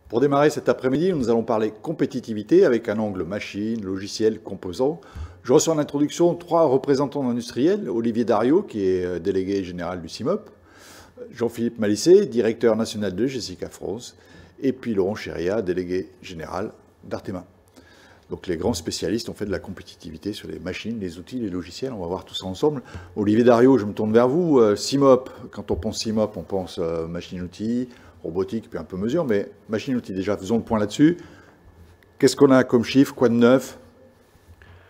Pour démarrer cet après-midi, nous allons parler compétitivité avec un angle machine, logiciel, composants. Je reçois en introduction 3 représentants industriels. Olivier Dariot, qui est délégué général du CIMOP, Jean-Philippe Malissé, directeur national de Jessica France, et puis Laurent Chéria, délégué général d'Artema. Donc les grands spécialistes ont fait de la compétitivité sur les machines, les outils, les logiciels. On va voir tout ça ensemble. Olivier Dariot, je me tourne vers vous. CIMOP, quand on pense CIMOP, on pense machine-outil, robotique, puis un peu mesure, mais machine-outil, déjà, faisons le point là-dessus. Qu'est-ce qu'on a comme chiffre, quoi de neuf?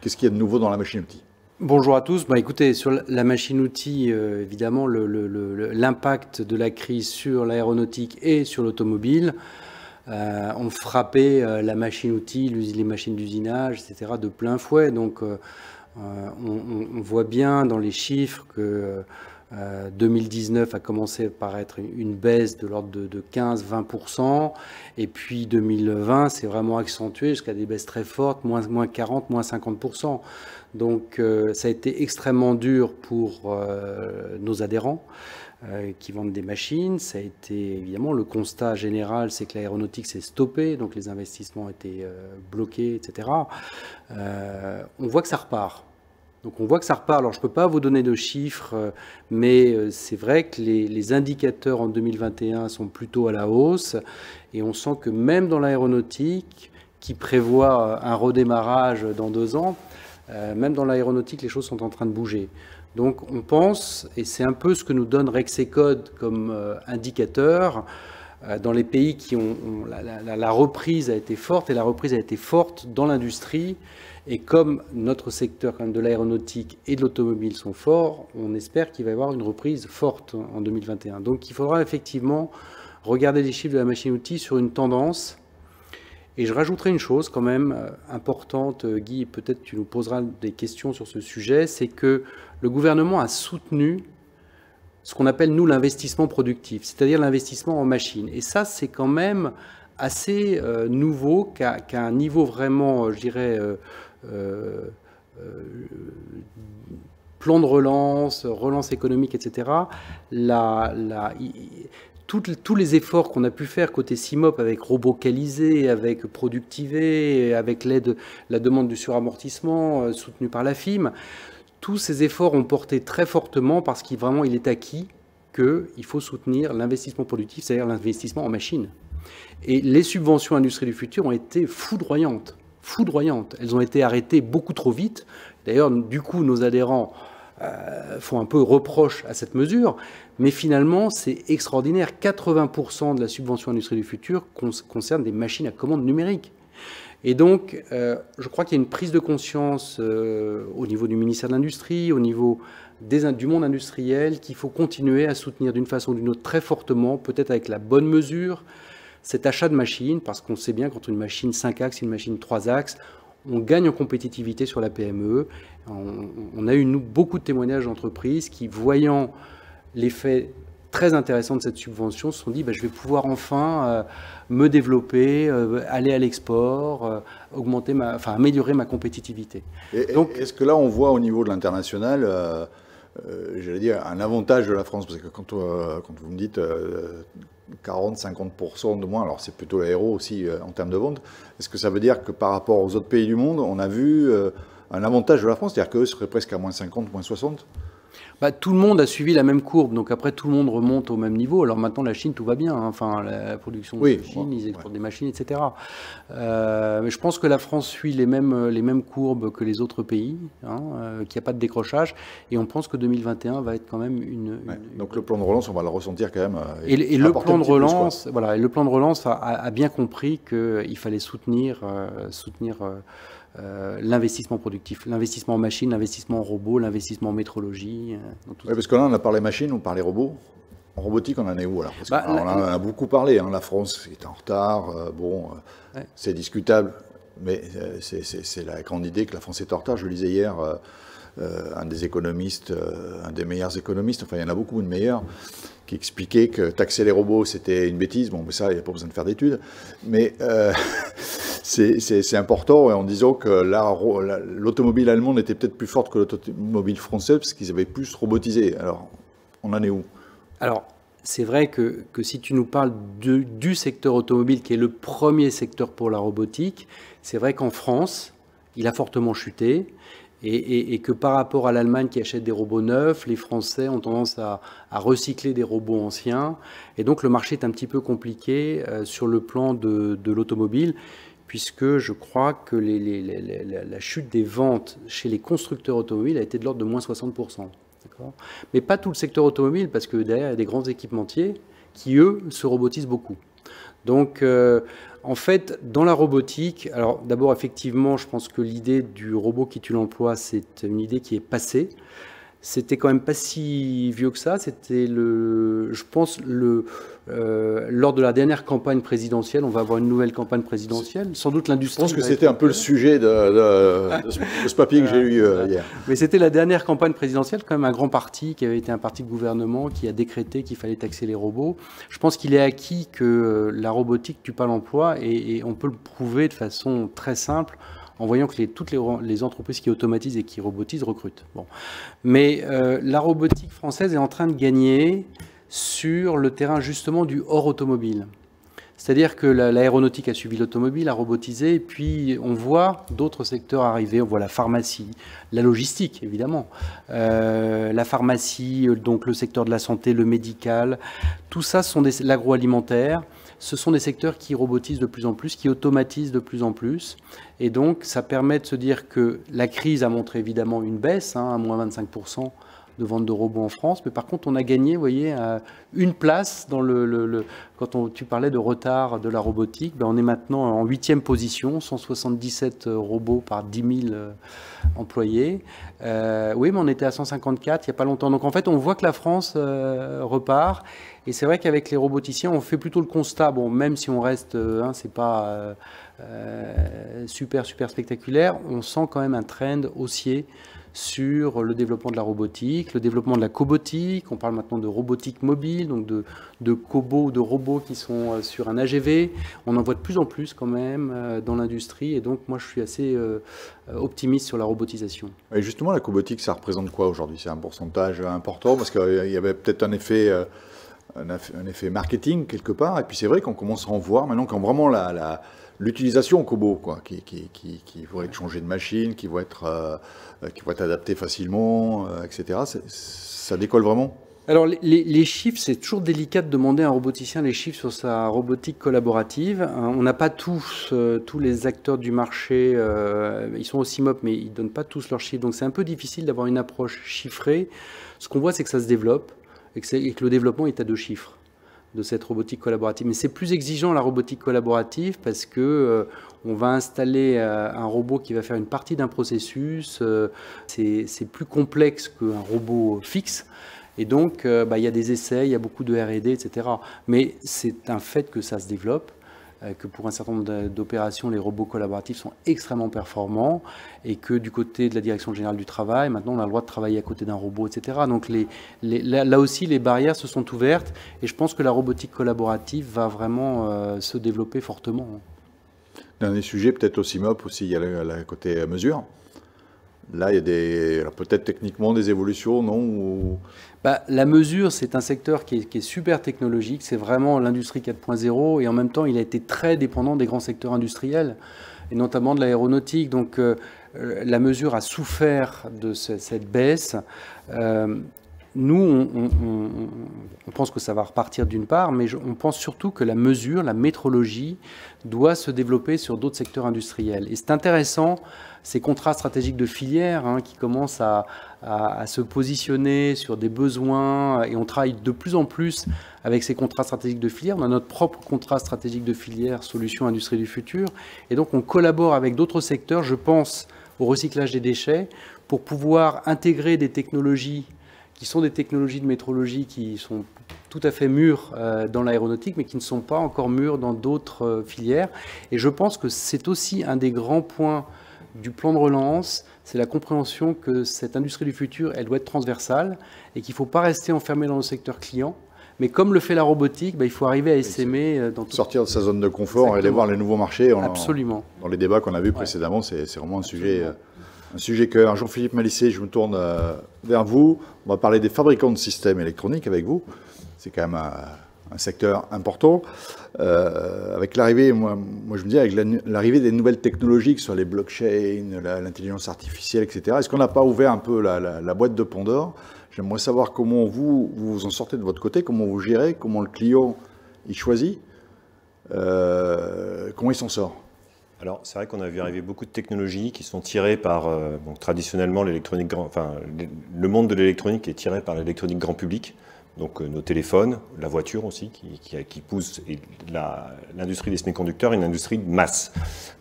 Qu'est-ce qu'il y a de nouveau dans la machine-outil? Bonjour à tous. Écoutez, sur la machine-outil, évidemment, l'impact de la crise sur l'aéronautique et sur l'automobile ont frappé la machine-outil, les machines d'usinage, etc., de plein fouet. Donc, on voit bien dans les chiffres que 2019 a commencé par être une baisse de l'ordre de 15-20%, et puis 2020 s'est vraiment accentué jusqu'à des baisses très fortes, moins 40, moins 50%. Donc ça a été extrêmement dur pour nos adhérents qui vendent des machines. Ça a été évidemment le constat général, c'est que l'aéronautique s'est stoppée, donc les investissements étaient bloqués, etc. On voit que ça repart. Donc on voit que ça repart. Alors je ne peux pas vous donner de chiffres, mais c'est vrai que les indicateurs en 2021 sont plutôt à la hausse, et on sent que même dans l'aéronautique, qui prévoit un redémarrage dans 2 ans, même dans l'aéronautique, les choses sont en train de bouger. Donc on pense, et c'est un peu ce que nous donne Rexecode comme indicateur, dans les pays qui ont la reprise a été forte, et la reprise a été forte dans l'industrie. Et comme notre secteur quand même de l'aéronautique et de l'automobile sont forts, on espère qu'il va y avoir une reprise forte en 2021. Donc il faudra effectivement regarder les chiffres de la machine-outil sur une tendance. Et je rajouterai une chose quand même importante, Guy, peut-être tu nous poseras des questions sur ce sujet, c'est que le gouvernement a soutenu ce qu'on appelle, nous, l'investissement productif, c'est-à-dire l'investissement en machines. Et ça, c'est quand même assez nouveau, qu'à un niveau vraiment, je dirais, plan de relance, relance économique, etc. Tous les efforts qu'on a pu faire côté CIMOP avec Robocalisé, avec Productivé, avec l'aide, la demande du suramortissement soutenue par la FIM, tous ces efforts ont porté très fortement parce qu'il est acquis qu'il faut soutenir l'investissement productif, c'est-à-dire l'investissement en machines. Et les subventions industrie du futur ont été foudroyantes. Elles ont été arrêtées beaucoup trop vite. D'ailleurs, du coup, nos adhérents font un peu reproche à cette mesure, mais finalement, c'est extraordinaire. 80% de la subvention industrie du futur concerne des machines à commande numérique. Et donc, je crois qu'il y a une prise de conscience au niveau du ministère de l'Industrie, au niveau du monde industriel, qu'il faut continuer à soutenir d'une façon ou d'une autre très fortement, peut-être avec la bonne mesure, cet achat de machines, parce qu'on sait bien qu'entre une machine 5 axes et une machine 3 axes, on gagne en compétitivité sur la PME. On a eu, nous, beaucoup de témoignages d'entreprises qui, voyant l'effet très intéressant de cette subvention, se sont dit je vais pouvoir enfin me développer, aller à l'export, améliorer ma compétitivité. Est-ce que là, on voit au niveau de l'international, j'allais dire, un avantage de la France? Parce que quand vous me dites 40-50% de moins, alors c'est plutôt l'aéro aussi en termes de vente, est-ce que ça veut dire que par rapport aux autres pays du monde, on a vu un avantage de la France, c'est-à-dire qu'eux seraient presque à moins 50, moins 60? Tout le monde a suivi la même courbe, donc après tout le monde remonte au même niveau. Alors maintenant la Chine, tout va bien, hein. Enfin la production de Chine, ils exportent des machines, etc. Mais je pense que la France suit les mêmes courbes que les autres pays, hein, qu'il n'y a pas de décrochage, et on pense que 2021 va être quand même Donc le plan de relance, on va le ressentir quand même. Et le plan de relance, voilà, et le plan de relance a bien compris qu'il fallait soutenir l'investissement productif, l'investissement en machines, l'investissement en robots, l'investissement en métrologie. Oui, parce que là, on a parlé machines, on parlait robots. En robotique, on en est où alors? Parce qu'on en a beaucoup parlé. Hein. La France est en retard. C'est discutable. Mais c'est la grande idée que la France est en retard. Je lisais hier un des économistes, un des meilleurs économistes, enfin il y en a beaucoup de meilleurs, qui expliquait que taxer les robots, c'était une bêtise. Bon, mais ça, il n'y a pas besoin de faire d'études. Mais c'est important, en disant que l'automobile allemande était peut-être plus forte que l'automobile française, parce qu'ils avaient plus robotisé. Alors, on en est où? Alors, c'est vrai que si tu nous parles du secteur automobile, qui est le premier secteur pour la robotique, c'est vrai qu'en France, il a fortement chuté. Et que par rapport à l'Allemagne qui achète des robots neufs, les Français ont tendance à recycler des robots anciens. Et donc le marché est un petit peu compliqué sur le plan de l'automobile, puisque je crois que la chute des ventes chez les constructeurs automobiles a été de l'ordre de moins 60%. Mais pas tout le secteur automobile, parce que derrière, il y a des grands équipementiers qui, eux, se robotisent beaucoup. Donc, en fait, dans la robotique, alors d'abord, effectivement, je pense que l'idée du robot qui tue l'emploi, c'est une idée qui est passée. C'était quand même pas si vieux que ça. C'était, je pense, lors de la dernière campagne présidentielle. On va avoir une nouvelle campagne présidentielle. Sans doute l'industrie. Je pense que c'était un peu le sujet de ce papier que j'ai lu hier. Mais c'était la dernière campagne présidentielle, quand même un grand parti qui avait été un parti de gouvernement qui a décrété qu'il fallait taxer les robots. Je pense qu'il est acquis que la robotique tue pas l'emploi et on peut le prouver de façon très simple en voyant que toutes les entreprises qui automatisent et qui robotisent recrutent. Bon. Mais la robotique française est en train de gagner sur le terrain justement du hors automobile. C'est-à-dire que l'aéronautique a suivi l'automobile, a robotisé, et puis on voit d'autres secteurs arriver. On voit la pharmacie, la logistique évidemment, la pharmacie, donc le secteur de la santé, le médical, tout ça sont l'agroalimentaire. Ce sont des secteurs qui robotisent de plus en plus, qui automatisent de plus en plus. Et donc, ça permet de se dire que la crise a montré évidemment une baisse, à moins 25% de vente de robots en France. Mais par contre, on a gagné, vous voyez, une place dans quand tu parlais de retard de la robotique, on est maintenant en 8e position, 177 robots par 10 000 employés. Oui, mais on était à 154 il n'y a pas longtemps. Donc en fait, on voit que la France repart. Et c'est vrai qu'avec les roboticiens, on fait plutôt le constat, bon, même si on reste, c'est pas super spectaculaire, on sent quand même un trend haussier sur le développement de la robotique, le développement de la cobotique. On parle maintenant de robotique mobile, donc de cobots ou de robots qui sont sur un AGV. On en voit de plus en plus quand même dans l'industrie. Et donc, moi, je suis assez optimiste sur la robotisation. Et justement, la cobotique, ça représente quoi aujourd'hui? C'est un pourcentage important parce qu'il y avait peut-être un effet marketing quelque part. Et puis, c'est vrai qu'on commence à en voir maintenant quand vraiment l'utilisation en cobo, quoi, qui vont être changés de machine, qui vont être adaptés facilement, etc. Ça décolle vraiment? Alors, les chiffres, c'est toujours délicat de demander à un roboticien les chiffres sur sa robotique collaborative. On n'a pas tous les acteurs du marché, ils sont au CIMOP, mais ils ne donnent pas tous leurs chiffres. Donc, c'est un peu difficile d'avoir une approche chiffrée. Ce qu'on voit, c'est que ça se développe et que le développement est à 2 chiffres de cette robotique collaborative. Mais c'est plus exigeant la robotique collaborative parce que on va installer un robot qui va faire une partie d'un processus. C'est plus complexe qu'un robot fixe. Et donc, il y a des essais, il y a beaucoup de R&D, etc. Mais c'est un fait que ça se développe, que pour un certain nombre d'opérations, les robots collaboratifs sont extrêmement performants et que du côté de la Direction générale du travail, maintenant, on a le droit de travailler à côté d'un robot, etc. Donc, là aussi, les barrières se sont ouvertes et je pense que la robotique collaborative va vraiment se développer fortement. Dernier sujet, peut-être au CIMOP aussi, il y a le côté mesure. Là, il y a peut-être techniquement des évolutions, non? La mesure, c'est un secteur qui est super technologique. C'est vraiment l'industrie 4.0 et en même temps, il a été très dépendant des grands secteurs industriels et notamment de l'aéronautique. Donc, la mesure a souffert de cette baisse. Nous, on pense que ça va repartir d'une part, mais on pense surtout que la mesure, la métrologie, doit se développer sur d'autres secteurs industriels. Et c'est intéressant, ces contrats stratégiques de filière qui commencent à se positionner sur des besoins, et on travaille de plus en plus avec ces contrats stratégiques de filière. On a notre propre contrat stratégique de filière, Solutions Industrie du Futur, et donc on collabore avec d'autres secteurs, je pense au recyclage des déchets, pour pouvoir intégrer des technologies qui sont des technologies de métrologie qui sont tout à fait mûres dans l'aéronautique, mais qui ne sont pas encore mûres dans d'autres filières. Et je pense que c'est aussi un des grands points du plan de relance, c'est la compréhension que cette industrie du futur, elle doit être transversale et qu'il ne faut pas rester enfermé dans le secteur client. Mais comme le fait la robotique, il faut arriver à essaimer dans tout. Sortir de sa zone de confort. Exactement. Et aller voir les nouveaux marchés. Absolument. Dans les débats qu'on a vus précédemment, c'est vraiment un sujet Un sujet cœur. Jean-Philippe Malissé, je me tourne vers vous. On va parler des fabricants de systèmes électroniques avec vous. C'est quand même un secteur important. Avec l'arrivée, moi je me dis, avec l'arrivée des nouvelles technologies, que ce soit les blockchains, l'intelligence artificielle, etc., est-ce qu'on n'a pas ouvert un peu la boîte de Pandore? J'aimerais savoir comment vous vous en sortez de votre côté, comment vous gérez, comment le client il choisit, comment il s'en sort. Alors, c'est vrai qu'on a vu arriver beaucoup de technologies qui sont tirées par, donc, traditionnellement, l'électronique le monde de l'électronique est tiré par l'électronique grand public. Donc nos téléphones, la voiture aussi, qui pousse l'industrie des semi-conducteurs, une industrie de masse.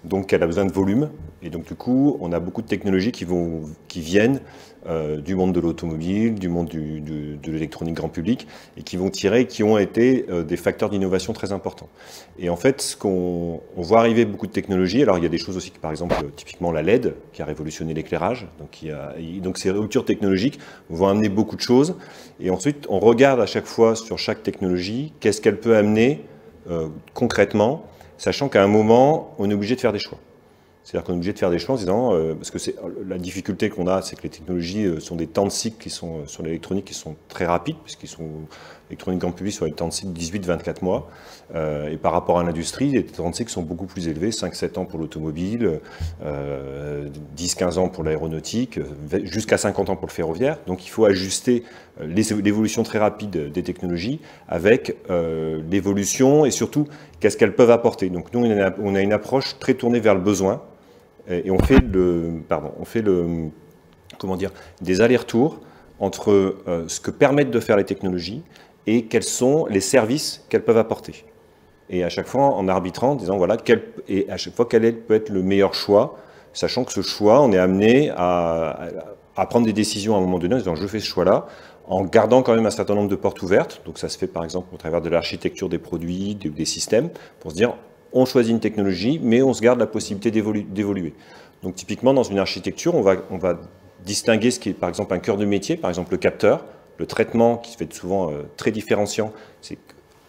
Donc elle a besoin de volume. Et donc du coup, on a beaucoup de technologies qui viennent du monde de l'automobile, du monde de l'électronique grand public, et qui vont tirer, qui ont été des facteurs d'innovation très importants. Et en fait, on voit arriver beaucoup de technologies. Alors il y a des choses aussi, par exemple, typiquement la LED, qui a révolutionné l'éclairage. Donc ces ruptures technologiques vont amener beaucoup de choses. Et ensuite, on regarde à chaque fois sur chaque technologie, qu'est-ce qu'elle peut amener concrètement, sachant qu'à un moment, on est obligé de faire des choix. C'est-à-dire qu'on est obligé de faire des choix en disant, parce que la difficulté qu'on a, c'est que les technologies sont des temps de cycle qui sont sur l'électronique qui sont très rapides, puisqu'ils sont électroniques grand public sur des temps de cycle 18-24 mois. Et par rapport à l'industrie, les temps de cycle sont beaucoup plus élevés, 5-7 ans pour l'automobile, 10-15 ans pour l'aéronautique, jusqu'à 50 ans pour le ferroviaire. Donc il faut ajuster l'évolution très rapide des technologies avec l'évolution et surtout qu'est-ce qu'elles peuvent apporter. Donc nous, on a une approche très tournée vers le besoin. Et on fait des allers-retours entre ce que permettent de faire les technologies et quels sont les services qu'elles peuvent apporter. Et à chaque fois en arbitrant, en disant voilà, quel peut être le meilleur choix, sachant que ce choix, on est amené à prendre des décisions à un moment donné, en disant je fais ce choix-là, en gardant quand même un certain nombre de portes ouvertes. Donc ça se fait par exemple au travers de l'architecture des produits, des systèmes, pour se dire on choisit une technologie, mais on se garde la possibilité d'évoluer. Donc typiquement, dans une architecture, on va distinguer ce qui est par exemple un cœur de métier, par exemple le capteur, le traitement qui se fait souvent très différenciant, c'est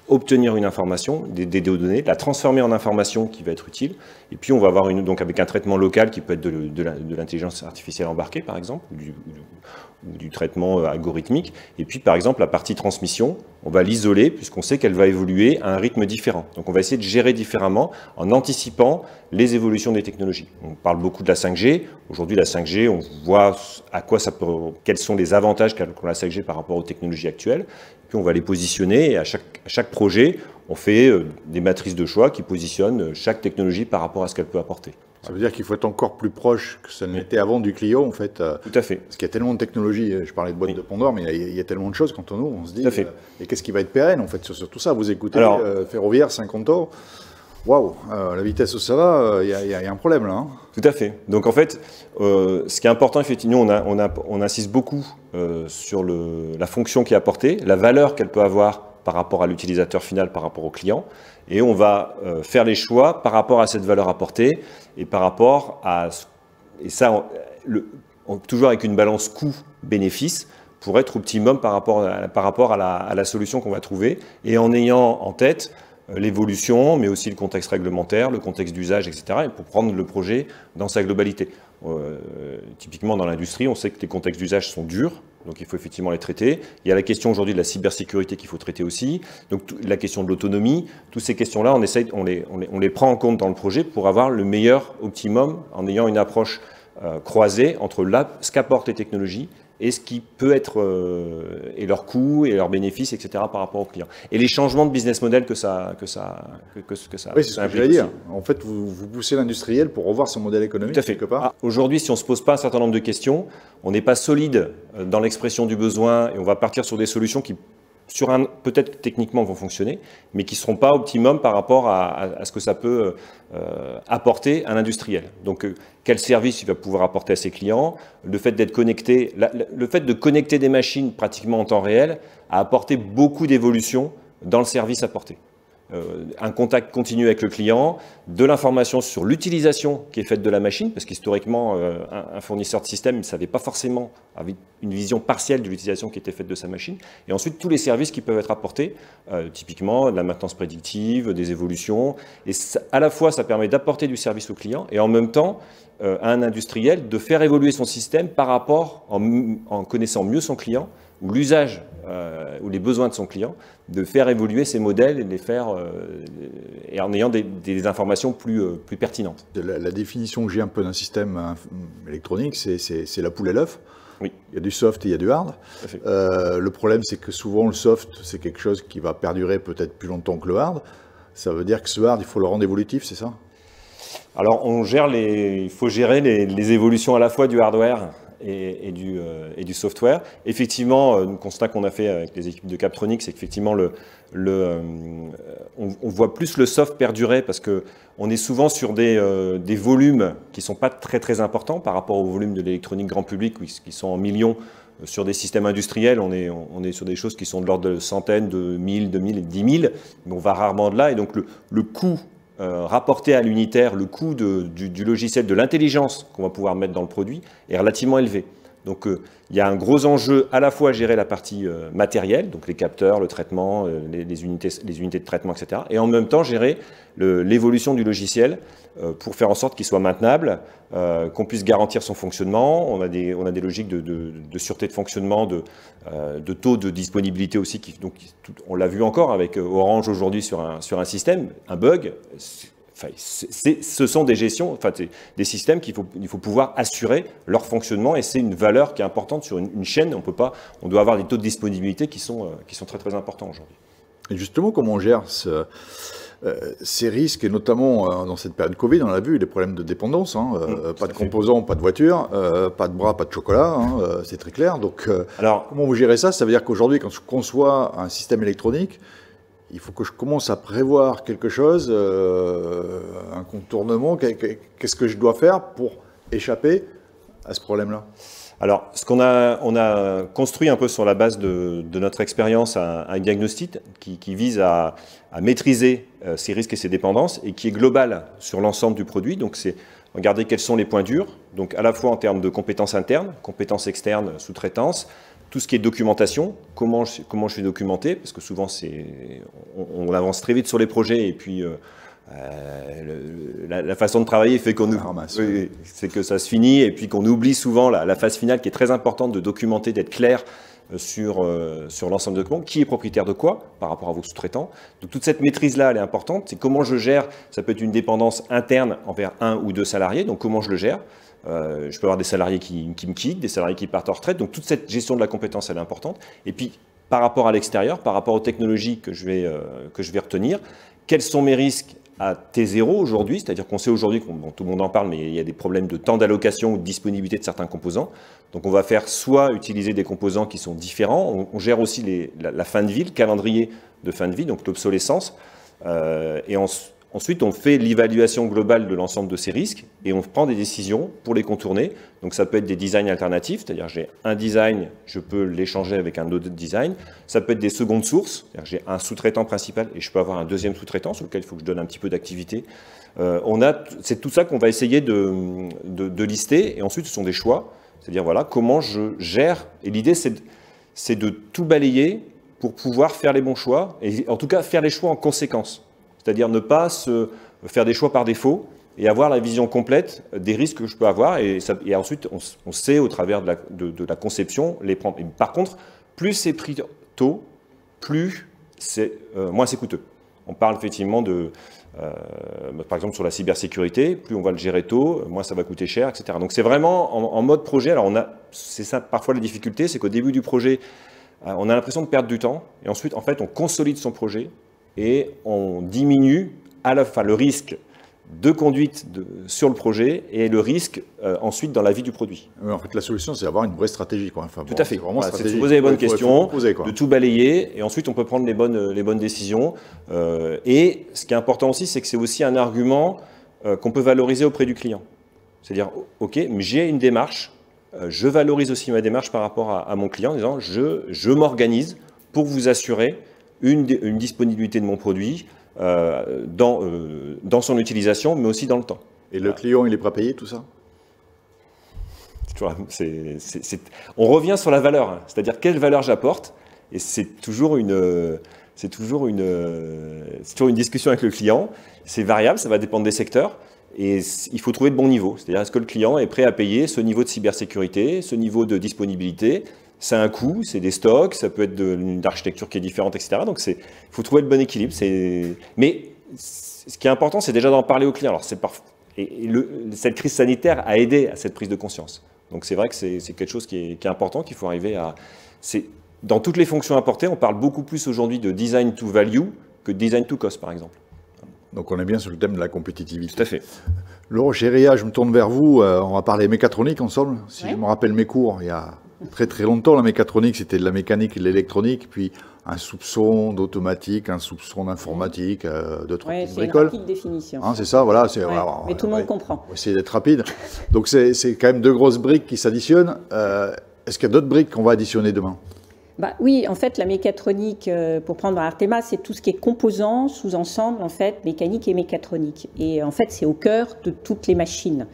obtenir une information, des données, la transformer en information qui va être utile, et puis on va avoir donc avec un traitement local qui peut être de l'intelligence artificielle embarquée par exemple, ou du traitement algorithmique, et puis par exemple la partie transmission, on va l'isoler puisqu'on sait qu'elle va évoluer à un rythme différent. Donc on va essayer de gérer différemment en anticipant les évolutions des technologies. On parle beaucoup de la 5G, aujourd'hui la 5G, on voit quels sont les avantages qu'a la 5G par rapport aux technologies actuelles, puis on va les positionner et à chaque projet, on fait des matrices de choix qui positionnent chaque technologie par rapport à ce qu'elle peut apporter. Ça veut dire qu'il faut être encore plus proche que ça n'était avant du client, en fait. Tout à fait. Parce qu'il y a tellement de technologies, je parlais de boîte de Pandore, mais il y a tellement de choses quand on se dit, tout à fait. Et qu'est-ce qui va être pérenne, en fait, sur tout ça? Vous écoutez ferroviaire, 50 ans, waouh, la vitesse où ça va, il y a un problème là. Hein. Tout à fait. Donc en fait, ce qui est important, effectivement, on insiste beaucoup sur la fonction qui est apportée, la valeur qu'elle peut avoir par rapport à l'utilisateur final, par rapport au client, et on va faire les choix par rapport à cette valeur apportée et par rapport à... Et ça, toujours avec une balance coût-bénéfice pour être optimum par rapport à la solution qu'on va trouver et en ayant en tête l'évolution, mais aussi le contexte réglementaire, le contexte d'usage, etc., et pour prendre le projet dans sa globalité. Typiquement dans l'industrie, on sait que les contextes d'usage sont durs, donc il faut effectivement les traiter. Il y a la question aujourd'hui de la cybersécurité qu'il faut traiter aussi, donc la question de l'autonomie, toutes ces questions-là, on les prend en compte dans le projet pour avoir le meilleur optimum en ayant une approche croisée entre ce qu'apportent les technologies et ce qui peut être, et leurs coûts, et leurs bénéfices, etc. par rapport aux clients. Et les changements de business model que ça oui, c'est ce que j'allais dire. En fait, vous poussez l'industriel pour revoir son modèle économique, tout à fait. quelque part. Aujourd'hui, si on ne se pose pas un certain nombre de questions, on n'est pas solide dans l'expression du besoin, et on va partir sur des solutions qui, peut-être techniquement vont fonctionner, mais qui ne seront pas optimum par rapport à ce que ça peut apporter à l'industriel. Donc, quel service il va pouvoir apporter à ses clients, le fait d'être connecté, le fait de connecter des machines pratiquement en temps réel a apporté beaucoup d'évolution dans le service apporté. un contact continu avec le client, de l'information sur l'utilisation qui est faite de la machine, parce qu'historiquement, un fournisseur de système ne savait pas forcément, avait une vision partielle de l'utilisation qui était faite de sa machine, et ensuite tous les services qui peuvent être apportés, typiquement de la maintenance prédictive, des évolutions, et ça, à la fois ça permet d'apporter du service au client, et en même temps à un industriel de faire évoluer son système par rapport, en connaissant mieux son client, ou l'usage ou les besoins de son client, de faire évoluer ses modèles et de les faire et en ayant des informations plus pertinentes. La définition que j'ai un peu d'un système électronique, c'est la poule et l'œuf. Oui. Il y a du soft et il y a du hard. Le problème, c'est que souvent le soft, c'est quelque chose qui va perdurer peut-être plus longtemps que le hard. Ça veut dire que ce hard, il faut le rendre évolutif, c'est ça? Alors, il faut gérer les évolutions à la fois du hardware et du software. Effectivement, le constat qu'on a fait avec les équipes de Captronics, c'est qu'effectivement, on voit plus le soft perdurer parce qu'on est souvent sur des volumes qui ne sont pas très très importants par rapport au volume de l'électronique grand public, qui sont en millions. Sur des systèmes industriels, on est sur des choses qui sont de l'ordre de centaines, de 1000, 2000 et 10 000, mais on va rarement de là. Et donc le coût rapporté à l'unitaire, le coût du logiciel, de l'intelligence qu'on va pouvoir mettre dans le produit est relativement élevé. Donc il y a un gros enjeu à la fois à gérer la partie matérielle, donc les capteurs, le traitement, les unités de traitement, etc. Et en même temps gérer l'évolution du logiciel pour faire en sorte qu'il soit maintenable, qu'on puisse garantir son fonctionnement. On a des logiques de sûreté de fonctionnement, de taux de disponibilité aussi. Donc, on l'a vu encore avec Orange aujourd'hui sur un système, un bug. Ce sont des gestions, des systèmes qu'il faut pouvoir assurer leur fonctionnement, et c'est une valeur qui est importante sur une chaîne. On doit avoir des taux de disponibilité qui sont très très importants aujourd'hui. Et justement, comment on gère ces risques, et notamment dans cette période Covid, on a vu les problèmes de dépendance, pas de composants, pas de voiture, pas de bras, pas de chocolat, c'est très clair. Donc, alors, comment vous gérez ça? Ça veut dire qu'aujourd'hui, quand je conçois un système électronique, il faut que je commence à prévoir quelque chose, un contournement. Qu'est-ce que je dois faire pour échapper à ce problème-là? Alors, on a construit un peu sur la base de notre expérience un diagnostic qui vise à maîtriser ces risques et ces dépendances, et qui est global sur l'ensemble du produit. Donc, c'est regarder quels sont les points durs, donc à la fois en termes de compétences internes, compétences externes, sous-traitance, tout ce qui est documentation, comment je suis documenté, parce que souvent on avance très vite sur les projets, et puis la façon de travailler fait qu'on c'est que ça se finit, et puis qu'on oublie souvent la phase finale qui est très importante de documenter, d'être clair sur l'ensemble de documents, qui est propriétaire de quoi par rapport à vos sous-traitants. Donc toute cette maîtrise-là, elle est importante. C'est comment je gère, ça peut être une dépendance interne envers un ou deux salariés, donc comment je le gère. Je peux avoir des salariés qui me quittent, des salariés qui partent en retraite, donc toute cette gestion de la compétence, elle est importante. Et puis par rapport à l'extérieur, par rapport aux technologies que je vais retenir, quels sont mes risques à T0 aujourd'hui, c'est-à-dire qu'on sait aujourd'hui, tout le monde en parle, mais il y a des problèmes de temps d'allocation ou de disponibilité de certains composants. Donc on va faire soit utiliser des composants qui sont différents, on gère aussi la fin de vie, le calendrier de fin de vie, donc l'obsolescence, et ensuite on fait l'évaluation globale de l'ensemble de ces risques, et on prend des décisions pour les contourner. Donc ça peut être des designs alternatifs, c'est-à-dire j'ai un design, je peux l'échanger avec un autre design. Ça peut être des secondes sources, c'est-à-dire j'ai un sous-traitant principal et je peux avoir un deuxième sous-traitant sur lequel il faut que je donne un petit peu d'activité. C'est tout ça qu'on va essayer de lister, et ensuite ce sont des choix, c'est-à-dire voilà comment je gère. Et l'idée c'est de tout balayer pour pouvoir faire les bons choix, et en tout cas faire les choix en conséquence. C'est-à-dire ne pas se faire des choix par défaut et avoir la vision complète des risques que je peux avoir. Et ensuite, on sait au travers de la conception les prendre. Et par contre, plus c'est pris tôt, moins c'est coûteux. On parle effectivement par exemple sur la cybersécurité, plus on va le gérer tôt, moins ça va coûter cher, etc. Donc c'est vraiment en mode projet. Alors c'est ça parfois la difficulté, c'est qu'au début du projet, on a l'impression de perdre du temps. Et ensuite, en fait, on consolide son projet. Et on diminue le risque de conduite sur le projet et le risque ensuite dans la vie du produit. En fait, la solution, c'est d'avoir une vraie stratégie. Tout à fait. C'est de se poser les bonnes questions, de tout balayer, et ensuite on peut prendre les bonnes décisions. Et ce qui est important aussi, c'est que c'est aussi un argument qu'on peut valoriser auprès du client. C'est-à-dire, OK, mais j'ai une démarche, je valorise aussi ma démarche par rapport à mon client en disant, je m'organise pour vous assurer une disponibilité de mon produit, dans son utilisation, mais aussi dans le temps. Et le client, il est prêt à payer tout ça? On revient sur la valeur, hein. C'est-à-dire quelle valeur j'apporte, et c'est toujours une discussion avec le client. C'est variable, ça va dépendre des secteurs, et il faut trouver le bon niveau. C'est-à-dire est-ce que le client est prêt à payer ce niveau de cybersécurité, ce niveau de disponibilité? C'est un coût, c'est des stocks, ça peut être une architecture qui est différente, etc. Donc il faut trouver le bon équilibre. Mais ce qui est important, c'est déjà d'en parler au client. Alors cette crise sanitaire a aidé à cette prise de conscience. Donc c'est vrai que c'est quelque chose qui est important, qu'il faut arriver à... Dans toutes les fonctions apportées, on parle beaucoup plus aujourd'hui de design to value que de design to cost, par exemple. Donc on est bien sur le thème de la compétitivité. Tout à fait. Laure Chéria, je me tourne vers vous. On va parler mécatronique ensemble. Si je me rappelle mes cours, il y a très très longtemps, la mécatronique, c'était de la mécanique et de l'électronique, puis un soupçon d'automatique, un soupçon d'informatique, de trucs c'est une bricoles. rapide définition. Hein, c'est ça, voilà. Mais tout le monde comprend. On va essayer d'être rapide. Donc c'est quand même deux grosses briques qui s'additionnent. Est-ce qu'il y a d'autres briques qu'on va additionner demain? Oui, en fait, la mécatronique, pour prendre Artema, c'est tout ce qui est composants, sous-ensemble, en fait, mécanique et mécatronique. Et en fait, c'est au cœur de toutes les machines,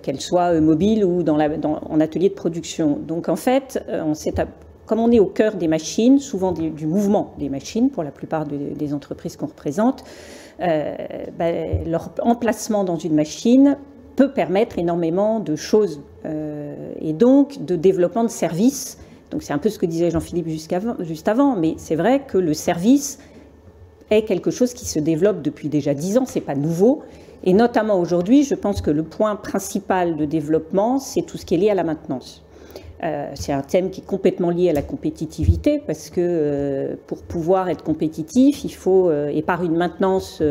qu'elles soient mobiles ou en atelier de production. Donc, en fait, comme on est au cœur des machines, souvent du mouvement des machines, pour la plupart des entreprises qu'on représente, leur emplacement dans une machine peut permettre énormément de choses, et donc de développement de services. Donc c'est un peu ce que disait Jean-Philippe juste avant, mais c'est vrai que le service est quelque chose qui se développe depuis déjà 10 ans, c'est pas nouveau. Et notamment aujourd'hui, je pense que le point principal de développement, c'est tout ce qui est lié à la maintenance. C'est un thème qui est complètement lié à la compétitivité, parce que pour pouvoir être compétitif, il faut, et par une maintenance,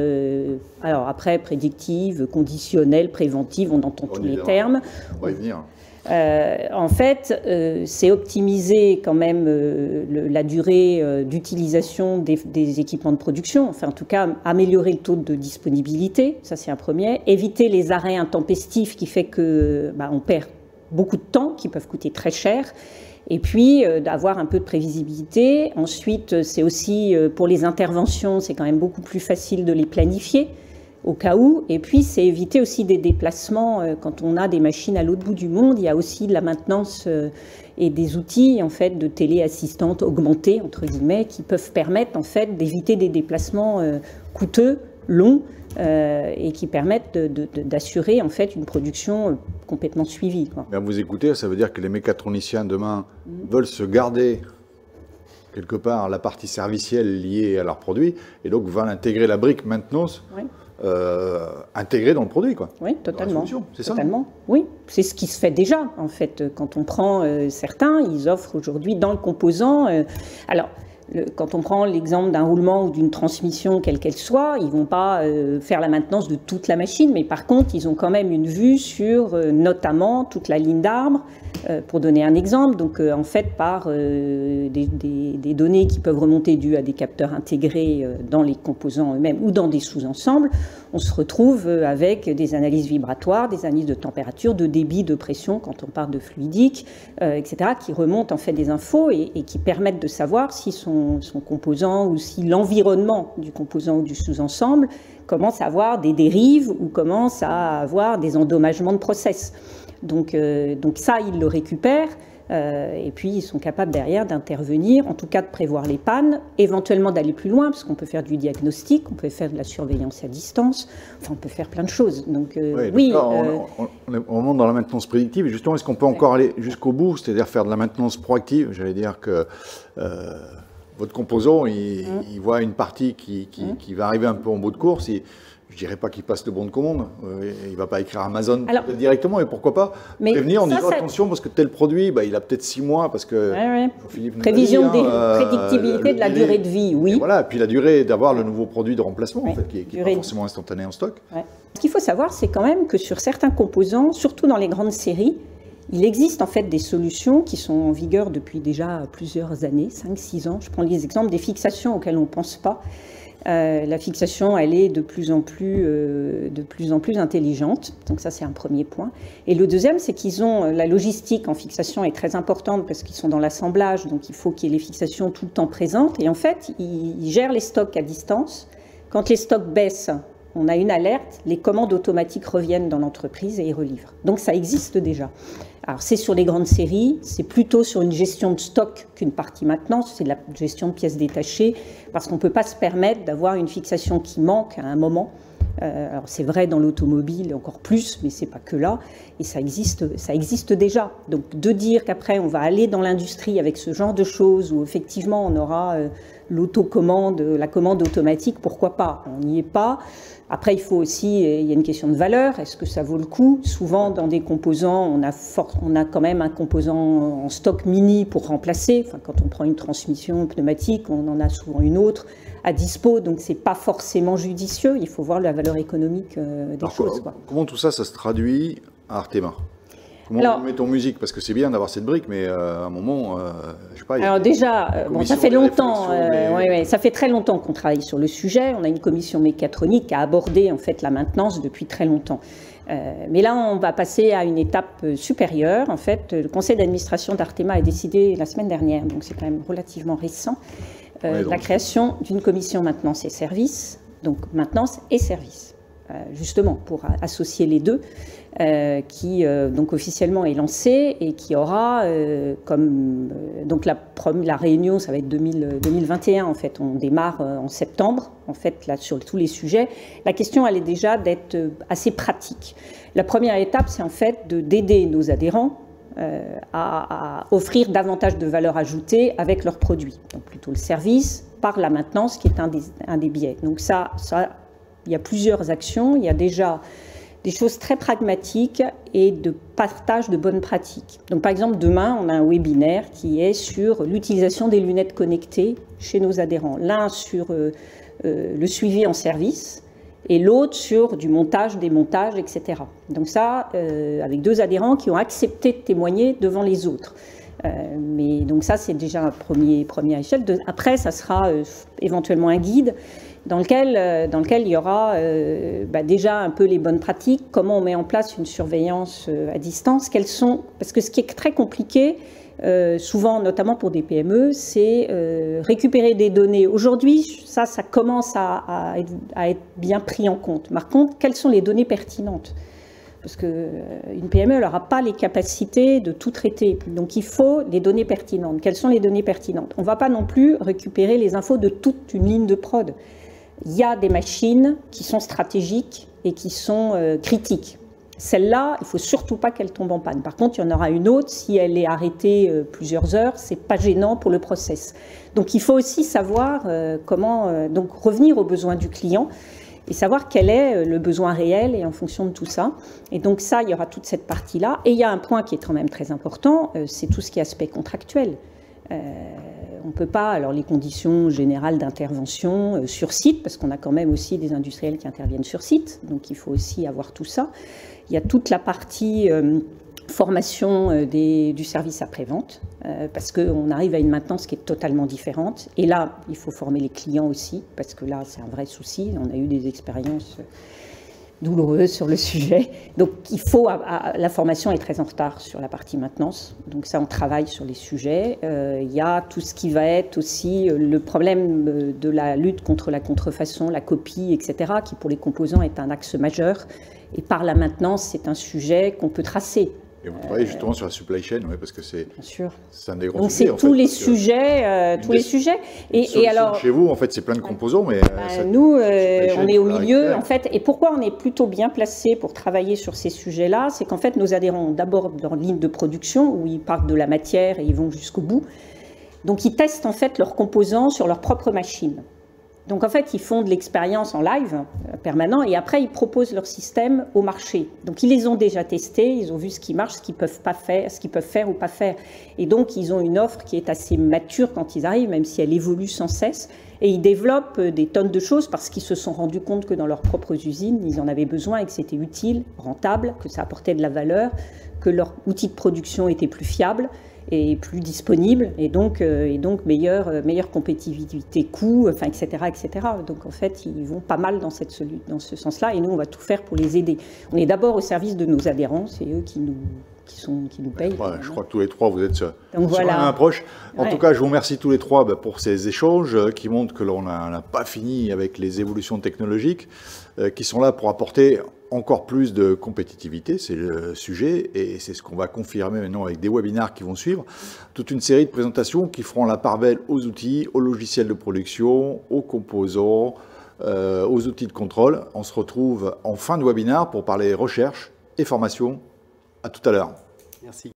alors après prédictive, conditionnelle, préventive, on entend tous les termes. On va y venir. En fait, c'est optimiser quand même la durée d'utilisation des équipements de production, enfin en tout cas améliorer le taux de disponibilité, ça c'est un premier, éviter les arrêts intempestifs qui fait que on perd beaucoup de temps, qui peuvent coûter très cher, et puis d'avoir un peu de prévisibilité. Ensuite, c'est aussi pour les interventions, c'est quand même beaucoup plus facile de les planifier au cas où, et puis c'est éviter aussi des déplacements. Quand on a des machines à l'autre bout du monde, il y a aussi de la maintenance et des outils en fait de téléassistante augmentée entre guillemets qui peuvent permettre en fait d'éviter des déplacements coûteux, longs, et qui permettent d'assurer en fait une production complètement suivie, quoi. Mais à vous écouter, ça veut dire que les mécatroniciens demain veulent se garder quelque part la partie servicielle liée à leurs produits et donc veulent intégrer la brique maintenance. Oui. Intégré dans le produit, quoi. Oui, totalement. C'est ça. Totalement. Oui, c'est ce qui se fait déjà, en fait. Quand on prend certains, ils offrent aujourd'hui dans le composant. Alors, quand on prend l'exemple d'un roulement ou d'une transmission, quelle qu'elle soit, ils ne vont pas faire la maintenance de toute la machine, mais par contre, ils ont quand même une vue sur notamment toute la ligne d'arbre, pour donner un exemple. Donc, en fait, par des données qui peuvent remonter dues à des capteurs intégrés dans les composants eux-mêmes ou dans des sous-ensembles, on se retrouve avec des analyses vibratoires, des analyses de température, de débit, de pression, quand on parle de fluidique, etc., qui remontent en fait des infos et qui permettent de savoir si son composant ou si l'environnement du composant ou du sous-ensemble commence à avoir des dérives ou commence à avoir des endommagements de process. Donc ça, ils le récupèrent et puis ils sont capables derrière d'intervenir, en tout cas de prévoir les pannes, éventuellement d'aller plus loin, parce qu'on peut faire du diagnostic, on peut faire de la surveillance à distance, enfin on peut faire plein de choses. Donc oui. Là, on monte dans la maintenance prédictive, et justement, est-ce qu'on peut encore aller jusqu'au bout, c'est-à-dire faire de la maintenance proactive? J'allais dire que votre composant, il voit une partie qui va arriver un peu en bout de course, et je ne dirais pas qu'il passe de bon de commande. Il ne va pas écrire Amazon directement, et pourquoi pas prévenir en disant attention, parce que tel produit, il a peut-être 6 mois, parce que prévision des prédictibilité de la durée de vie, oui. Et voilà, et puis la durée d'avoir le nouveau produit de remplacement, en fait, qui n'est pas forcément instantané en stock. Ce qu'il faut savoir, c'est quand même que sur certains composants, surtout dans les grandes séries, il existe en fait des solutions qui sont en vigueur depuis déjà plusieurs années, 5-6 ans. Je prends les exemples des fixations auxquelles on ne pense pas. La fixation, elle est de plus en plus intelligente. Donc ça, c'est un premier point. Et le deuxième, c'est qu'ils ont la logistique en fixation est très importante parce qu'ils sont dans l'assemblage, donc il faut qu'il y ait les fixations tout le temps présentes. Et en fait, ils gèrent les stocks à distance Quand les stocks baissent, on a une alerte, les commandes automatiques reviennent dans l'entreprise et ils relivrent. Donc ça existe déjà. Alors c'est sur les grandes séries, c'est plutôt sur une gestion de stock qu'une partie maintenance, c'est de la gestion de pièces détachées, parce qu'on ne peut pas se permettre d'avoir une fixation qui manque à un moment. Alors c'est vrai dans l'automobile encore plus, mais c'est pas que là, et ça existe déjà. Donc de dire qu'après on va aller dans l'industrie avec ce genre de choses, où effectivement on aura l'autocommande, la commande automatique, pourquoi pas? On n'y est pas. Après, il faut aussi, il y a une question de valeur. Est-ce que ça vaut le coup? Souvent, dans des composants, on a quand même un composant en stock mini pour remplacer. Enfin, quand on prend une transmission pneumatique, on en a souvent une autre à dispo. Donc, c'est pas forcément judicieux. Il faut voir la valeur économique des choses. Comment tout ça, ça se traduit à Artema? Comment on met en musique? Parce que c'est bien d'avoir cette brique, mais à un moment, je sais pas. Alors déjà, bon, ça fait longtemps, ça fait très longtemps qu'on travaille sur le sujet. On a une commission mécatronique qui a abordé en fait la maintenance depuis très longtemps. Mais là, on va passer à une étape supérieure. En fait, le conseil d'administration d'Artema a décidé la semaine dernière, donc c'est quand même relativement récent, la création d'une commission maintenance et services. Donc maintenance et services, justement pour associer les deux. Qui donc officiellement est lancée et qui aura donc la réunion, ça va être 2021 en fait. On démarre en septembre en fait là sur tous les sujets. La question elle est déjà d'être assez pratique. La première étape c'est en fait d'aider nos adhérents à offrir davantage de valeur ajoutée avec leurs produits. Donc plutôt le service par la maintenance qui est un des biais. Donc ça il y a plusieurs actions. Il y a déjà des choses très pragmatiques et de partage de bonnes pratiques. Donc, par exemple, demain, on a un webinaire qui est sur l'utilisation des lunettes connectées chez nos adhérents. L'un sur le suivi en service et l'autre sur du montage, démontage, etc. Donc ça, avec deux adhérents qui ont accepté de témoigner devant les autres. Mais donc ça, c'est déjà un première échelle. Après, ça sera éventuellement un guide dans lequel il y aura déjà un peu les bonnes pratiques, comment on met en place une surveillance à distance, parce que ce qui est très compliqué, souvent notamment pour des PME, c'est récupérer des données. Aujourd'hui, ça commence à être bien pris en compte. Par contre, quelles sont les données pertinentes ? Parce qu'une PME, elle n'aura pas les capacités de tout traiter. Donc, il faut les données pertinentes. Quelles sont les données pertinentes? On ne va pas non plus récupérer les infos de toute une ligne de prod. Il y a des machines qui sont stratégiques et qui sont critiques. Celle-là, il ne faut surtout pas qu'elle tombe en panne. Par contre, il y en aura une autre. Si elle est arrêtée plusieurs heures, ce n'est pas gênant pour le process. Donc, il faut aussi savoir comment donc revenir aux besoins du client et savoir quel est le besoin réel et en fonction de tout ça. Et donc ça, il y aura toute cette partie-là. Et il y a un point qui est quand même très important, c'est tout ce qui est aspect contractuel. On ne peut pas, alors les conditions générales d'intervention sur site, parce qu'on a quand même aussi des industriels qui interviennent sur site, donc il faut aussi avoir tout ça. Il y a toute la partie formation du service après-vente, parce qu'on arrive à une maintenance qui est totalement différente. Et là, il faut former les clients aussi, parce que là, c'est un vrai souci. On a eu des expériences douloureuse sur le sujet. Donc, la formation est très en retard sur la partie maintenance. Donc, ça, on travaille sur les sujets. Il y a tout ce qui va être aussi le problème de la lutte contre la contrefaçon, la copie, etc., qui, pour les composants, est un axe majeur. Et par la maintenance, c'est un sujet qu'on peut tracer. Et vous travaillez justement sur la supply chain, oui, parce que c'est un des gros donc sujets. Donc, c'est tous les sujets, tous les sujets. Et alors, chez vous, en fait, c'est plein de composants, mais nous, on est au milieu, en fait. Et pourquoi on est plutôt bien placé pour travailler sur ces sujets-là? C'est qu'en fait, nos adhérents ont d'abord leur ligne de production où ils partent de la matière et ils vont jusqu'au bout. Donc, ils testent en fait leurs composants sur leur propre machine. Donc, en fait, ils font de l'expérience en live permanent et après, ils proposent leur système au marché. Donc, ils les ont déjà testés, ils ont vu ce qui marche, ce qu'ils peuvent pas faire, ce qu'ils peuvent faire ou pas faire. Et donc, ils ont une offre qui est assez mature quand ils arrivent, même si elle évolue sans cesse. Et ils développent des tonnes de choses parce qu'ils se sont rendus compte que dans leurs propres usines, ils en avaient besoin et que c'était utile, rentable, que ça apportait de la valeur, que leur outil de production était plus fiable et plus disponible, et donc meilleure compétitivité coût, enfin, etc., etc. Donc en fait, ils vont pas mal dans ce sens-là, et nous, on va tout faire pour les aider. On est d'abord au service de nos adhérents, c'est eux qui qui nous payent. Ouais, je crois que tous les trois, vous êtes sur voilà. la même approche. En tout cas, je vous remercie tous les trois pour ces échanges qui montrent que l'on n'a pas fini avec les évolutions technologiques, qui sont là pour apporter encore plus de compétitivité, c'est le sujet, et c'est ce qu'on va confirmer maintenant avec des webinaires qui vont suivre. Toute une série de présentations qui feront la part belle aux outils, aux logiciels de production, aux composants, aux outils de contrôle. On se retrouve en fin de webinaire pour parler recherche et formation. À tout à l'heure. Merci.